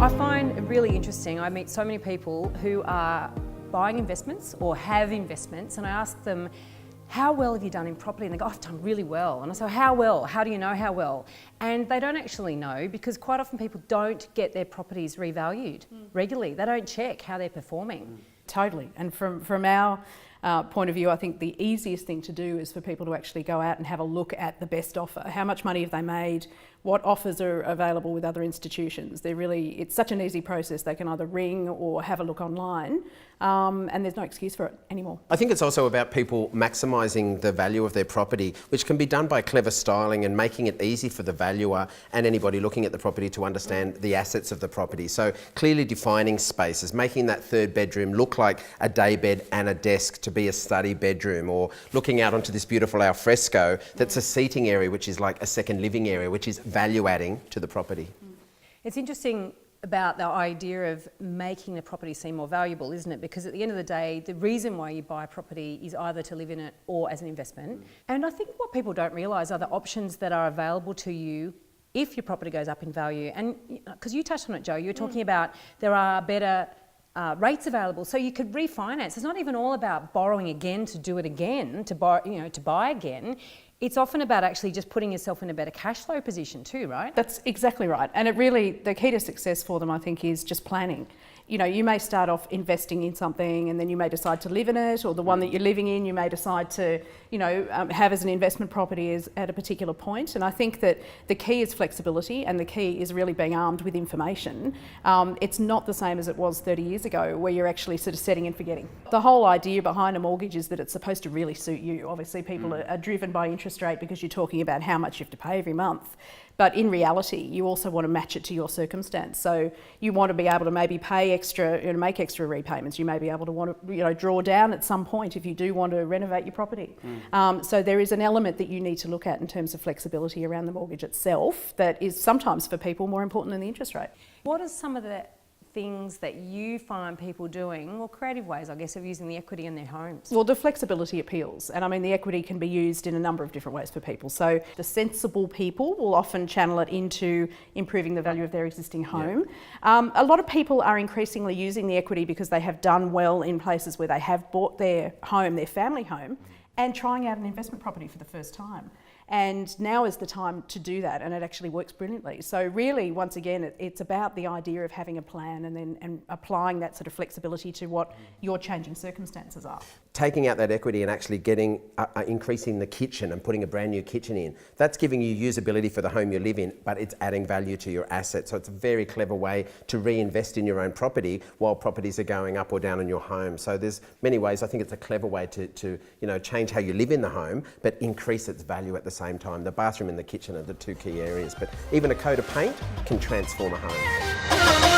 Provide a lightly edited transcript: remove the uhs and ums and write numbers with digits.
I find it really interesting. I meet so many people who are buying investments or have investments, and I ask them, how well have you done in property? And they go, I've done really well. And I say, how well? How do you know how well? And they don't actually know, because quite often people don't get their properties revalued regularly. They don't check how they're performing. Totally. And from our point of view, I think the easiest thing to do is for people to actually go out and have a look at the best offer. How much money have they made? What offers are available with other institutions? It's such an easy process. They can either ring or have a look online, and there's no excuse for it anymore. I think it's also about people maximising the value of their property, which can be done by clever styling and making it easy for the valuer and anybody looking at the property to understand the assets of the property. So clearly defining spaces, making that third bedroom look like a day bed and a desk to be a study bedroom, or looking out onto this beautiful alfresco that's a seating area, which is like a second living area, which is value adding to the property. It's interesting about the idea of making the property seem more valuable, isn't it? Because at the end of the day, the reason why you buy a property is either to live in it or as an investment. And I think what people don't realise are the options that are available to you if your property goes up in value. And because you touched on it, Jo, you were talking about there are better rates available, so you could refinance. It's not even all about borrowing again to do it again, to buy again. It's often about actually just putting yourself in a better cash flow position too, right? That's exactly right. And the key to success for them, I think, is just planning. You know, you may start off investing in something and then you may decide to live in it, or the one that you're living in, you may decide to, have as an investment property at a particular point. And I think that the key is flexibility, and the key is really being armed with information. It's not the same as it was 30 years ago, where you're actually sort of setting and forgetting. The whole idea behind a mortgage is that it's supposed to really suit you. Obviously, people are driven by interest rate because you're talking about how much you have to pay every month. But in reality, you also want to match it to your circumstance. So you want to be able to maybe pay extra, make extra repayments. You may be able to want to, draw down at some point if you do want to renovate your property. So there is an element that you need to look at in terms of flexibility around the mortgage itself that is sometimes for people more important than the interest rate. What are some of the things that you find people doing, or creative ways, I guess, of using the equity in their homes? Well, the flexibility appeals, and I mean the equity can be used in a number of different ways for people. So the sensible people will often channel it into improving the value of their existing home. A lot of people are increasingly using the equity because they have done well in places where they have bought their home, their family home, and trying out an investment property for the first time. And now is the time to do that, and it actually works brilliantly. So really, once again, it's about the idea of having a plan and applying that sort of flexibility to what your changing circumstances are. Taking out that equity and actually increasing the kitchen and putting a brand new kitchen in, that's giving you usability for the home you live in, but it's adding value to your asset. So it's a very clever way to reinvest in your own property while properties are going up or down in your home. So there's many ways. I think it's a clever way to change how you live in the home, but increase its value at the same time. The bathroom and the kitchen are the two key areas, but even a coat of paint can transform a home.